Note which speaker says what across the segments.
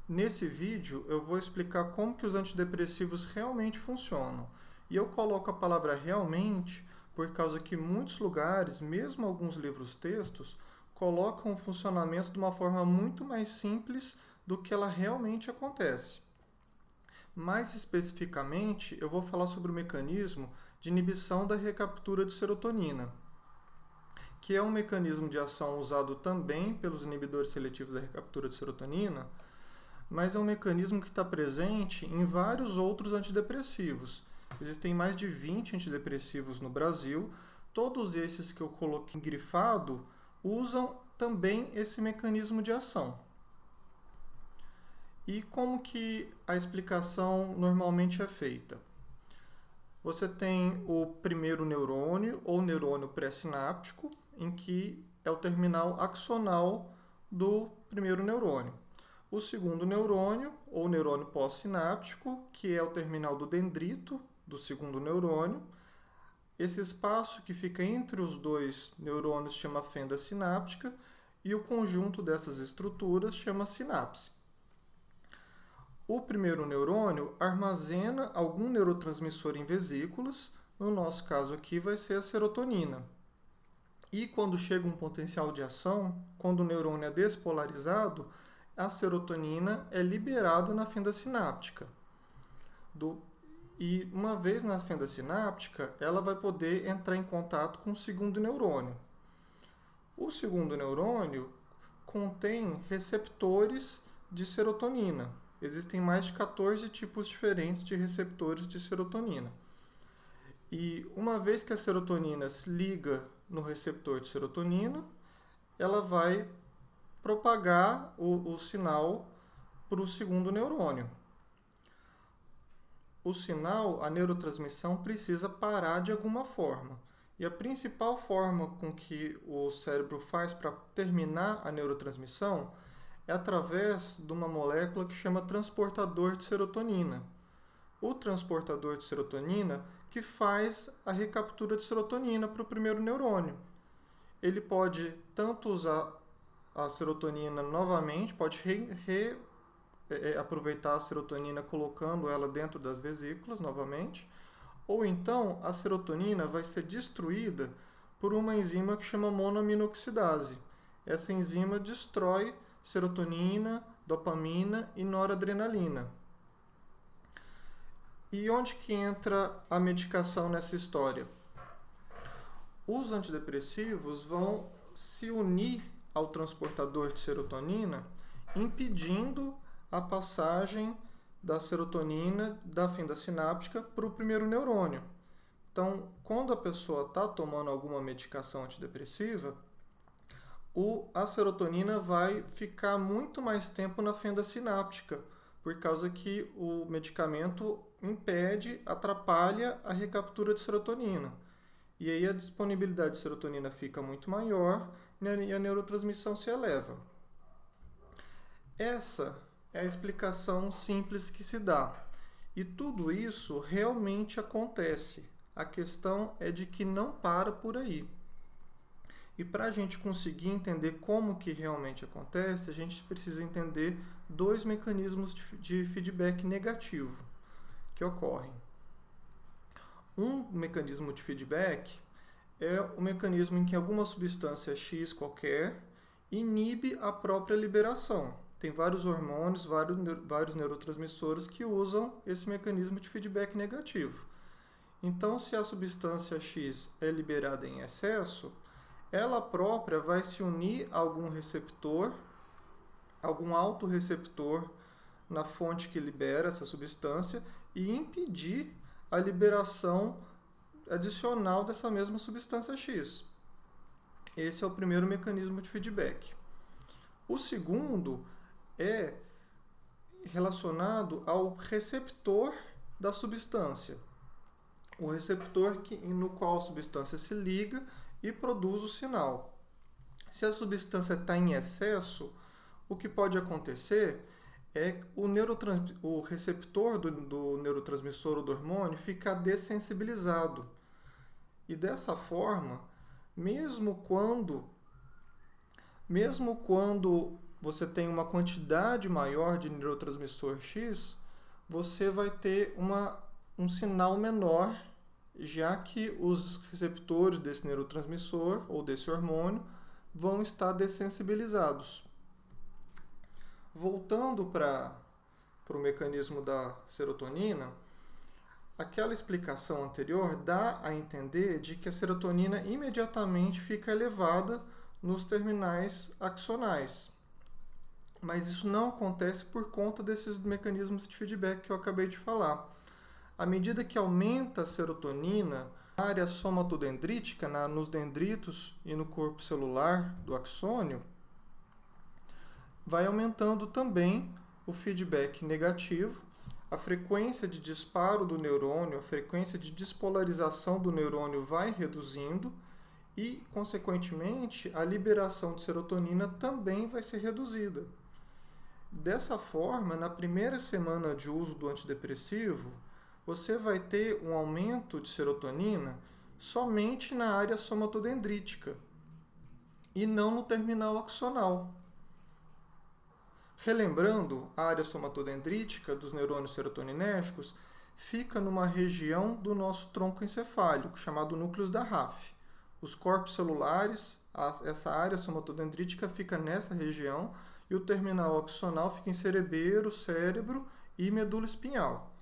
Speaker 1: Nesse vídeo eu vou explicar como que os antidepressivos realmente funcionam. E eu coloco a palavra realmente por causa que muitos lugares, mesmo alguns livros-textos, colocam o funcionamento de uma forma muito mais simples do que ela realmente acontece. Mais especificamente, eu vou falar sobre o mecanismo de inibição da recaptura de serotonina, que é um mecanismo de ação usado também pelos inibidores seletivos da recaptura de serotonina, mas é um mecanismo que está presente em vários outros antidepressivos. Existem mais de 20 antidepressivos no Brasil. Todos esses que eu coloquei grifado usam também esse mecanismo de ação. E como que a explicação normalmente é feita? Você tem o primeiro neurônio ou neurônio pré-sináptico, em que é o terminal axonal do primeiro neurônio. O segundo neurônio, ou neurônio pós-sináptico, que é o terminal do dendrito do segundo neurônio. Esse espaço que fica entre os dois neurônios chama fenda sináptica e o conjunto dessas estruturas chama sinapse. O primeiro neurônio armazena algum neurotransmissor em vesículas, no nosso caso aqui vai ser a serotonina. E quando chega um potencial de ação, quando o neurônio é despolarizado, a serotonina é liberada na fenda sináptica. E uma vez na fenda sináptica, ela vai poder entrar em contato com o segundo neurônio. O segundo neurônio contém receptores de serotonina. Existem mais de 14 tipos diferentes de receptores de serotonina. E uma vez que a serotonina se liga no receptor de serotonina, ela vai propagar o sinal para o segundo neurônio. O sinal, a neurotransmissão, precisa parar de alguma forma. E a principal forma com que o cérebro faz para terminar a neurotransmissão é através de uma molécula que chama transportador de serotonina. O transportador de serotonina que faz a recaptura de serotonina para o primeiro neurônio. Ele pode tanto usar a serotonina novamente, pode aproveitar a serotonina colocando ela dentro das vesículas novamente, ou então a serotonina vai ser destruída por uma enzima que chama monoaminoxidase. Essa enzima destrói serotonina, dopamina e noradrenalina. E onde que entra a medicação nessa história? Os antidepressivos vão se unir ao transportador de serotonina, impedindo a passagem da serotonina da fenda sináptica para o primeiro neurônio. Então, quando a pessoa está tomando alguma medicação antidepressiva, a serotonina vai ficar muito mais tempo na fenda sináptica, por causa que o medicamento impede, atrapalha a recaptura de serotonina. E aí a disponibilidade de serotonina fica muito maior e a neurotransmissão se eleva. Essa é a explicação simples que se dá. E tudo isso realmente acontece. A questão é de que não para por aí. E para a gente conseguir entender como que realmente acontece, a gente precisa entender dois mecanismos de feedback negativo que ocorrem. Um mecanismo de feedback é o mecanismo em que alguma substância X qualquer inibe a própria liberação. Tem vários hormônios, vários neurotransmissores que usam esse mecanismo de feedback negativo. Então, se a substância X é liberada em excesso, ela própria vai se unir a algum receptor, algum autorreceptor na fonte que libera essa substância e impedir a liberação adicional dessa mesma substância X. Esse é o primeiro mecanismo de feedback. O segundo é relacionado ao receptor da substância. O receptor no qual a substância se liga e produz o sinal. Se a substância está em excesso, o que pode acontecer é o receptor do neurotransmissor ou do hormônio ficar dessensibilizado. E dessa forma, mesmo quando você tem uma quantidade maior de neurotransmissor X, você vai ter um sinal menor, já que os receptores desse neurotransmissor ou desse hormônio vão estar dessensibilizados. Voltando para o mecanismo da serotonina, aquela explicação anterior dá a entender de que a serotonina imediatamente fica elevada nos terminais axonais. Mas isso não acontece por conta desses mecanismos de feedback que eu acabei de falar. À medida que aumenta a serotonina na área somatodendrítica, nos dendritos e no corpo celular do axônio, vai aumentando também o feedback negativo, a frequência de disparo do neurônio, a frequência de despolarização do neurônio vai reduzindo e, consequentemente, a liberação de serotonina também vai ser reduzida. Dessa forma, na primeira semana de uso do antidepressivo, você vai ter um aumento de serotonina somente na área somatodendrítica e não no terminal axonal. Relembrando, a área somatodendrítica dos neurônios serotoninérgicos fica numa região do nosso tronco encefálico, chamado núcleo da RAF. Os corpos celulares, essa área somatodendrítica fica nessa região e o terminal axonal fica em cerebelo, cérebro e medula espinhal.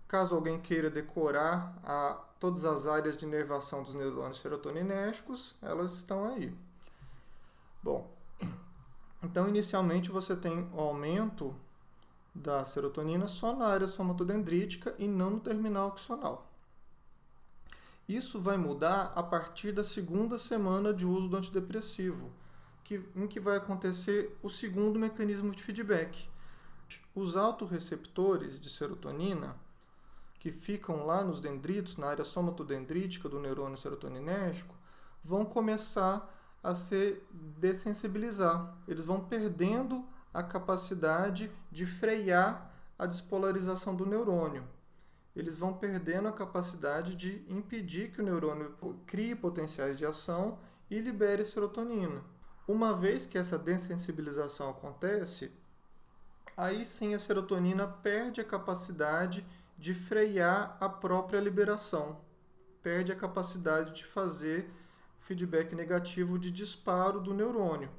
Speaker 1: Caso alguém queira decorar todas as áreas de inervação dos neurônios serotoninérgicos, elas estão aí. Bom, então inicialmente você tem o aumento da serotonina só na área somatodendrítica e não no terminal axonal. Isso vai mudar a partir da segunda semana de uso do antidepressivo, em que vai acontecer o segundo mecanismo de feedback. Os autorreceptores de serotonina, que ficam lá nos dendritos, na área somatodendrítica do neurônio serotoninérgico, vão começar a se dessensibilizar. Eles vão perdendo a capacidade de frear a despolarização do neurônio. Eles vão perdendo a capacidade de impedir que o neurônio crie potenciais de ação e libere serotonina. Uma vez que essa dessensibilização acontece, aí sim a serotonina perde a capacidade de frear a própria liberação, perde a capacidade de fazer feedback negativo de disparo do neurônio.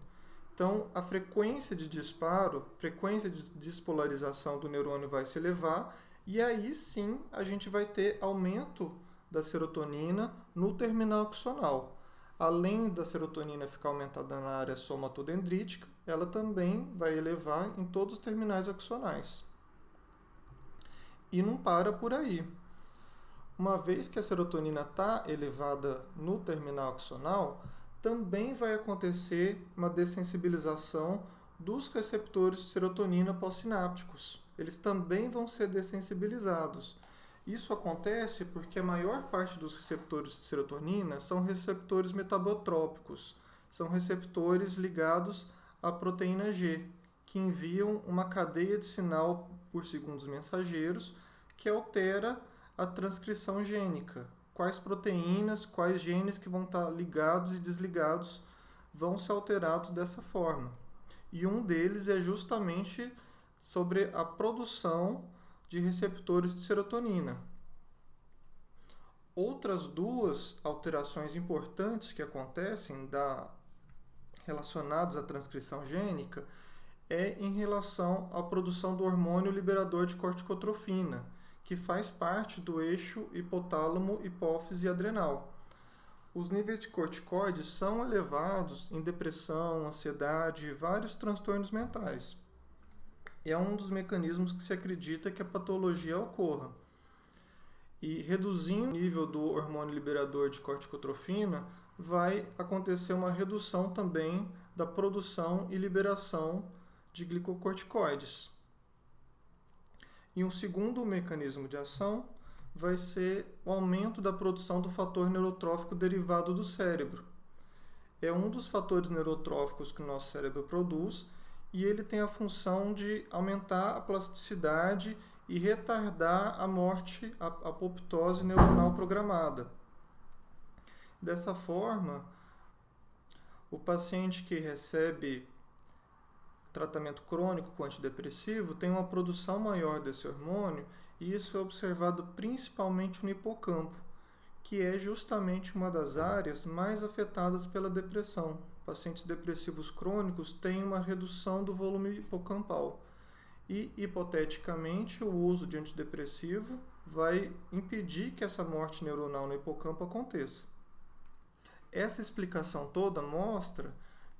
Speaker 1: Então, a frequência de disparo, frequência de despolarização do neurônio vai se elevar e aí sim a gente vai ter aumento da serotonina no terminal axonal. Além da serotonina ficar aumentada na área somatodendrítica, ela também vai elevar em todos os terminais axonais. E não para por aí. Uma vez que a serotonina está elevada no terminal axonal, também vai acontecer uma dessensibilização dos receptores de serotonina pós-sinápticos. Eles também vão ser dessensibilizados. Isso acontece porque a maior parte dos receptores de serotonina são receptores metabotrópicos, são receptores ligados à proteína G, que enviam uma cadeia de sinal por segundos mensageiros que altera a transcrição gênica. Quais proteínas, quais genes que vão estar ligados e desligados vão ser alterados dessa forma. E um deles é justamente sobre a produção de receptores de serotonina. Outras duas alterações importantes que acontecem relacionadas à transcrição gênica é em relação à produção do hormônio liberador de corticotrofina, que faz parte do eixo hipotálamo, hipófise e adrenal. Os níveis de corticoides são elevados em depressão, ansiedade e vários transtornos mentais. É um dos mecanismos que se acredita que a patologia ocorra. E reduzindo o nível do hormônio liberador de corticotrofina, vai acontecer uma redução também da produção e liberação de glicocorticoides. E um segundo mecanismo de ação vai ser o aumento da produção do fator neurotrófico derivado do cérebro. É um dos fatores neurotróficos que o nosso cérebro produz e ele tem a função de aumentar a plasticidade e retardar a morte, a apoptose neuronal programada. Dessa forma, o paciente que recebe tratamento crônico com antidepressivo tem uma produção maior desse hormônio, e isso é observado principalmente no hipocampo, que é justamente uma das áreas mais afetadas pela depressão. Pacientes depressivos crônicos têm uma redução do volume hipocampal e, hipoteticamente, o uso de antidepressivo vai impedir que essa morte neuronal no hipocampo aconteça. Essa explicação toda mostra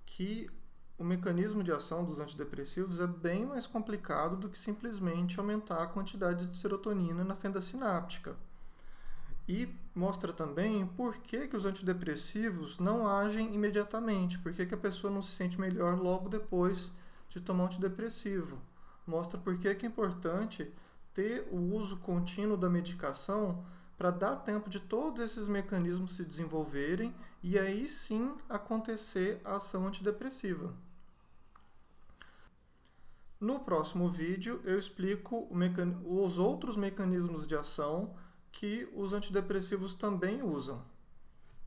Speaker 1: que o mecanismo de ação dos antidepressivos é bem mais complicado do que simplesmente aumentar a quantidade de serotonina na fenda sináptica. E mostra também por que os antidepressivos não agem imediatamente, por que a pessoa não se sente melhor logo depois de tomar um antidepressivo. Mostra por que é importante ter o uso contínuo da medicação para dar tempo de todos esses mecanismos se desenvolverem e aí sim acontecer a ação antidepressiva. No próximo vídeo eu explico os outros mecanismos de ação que os antidepressivos também usam.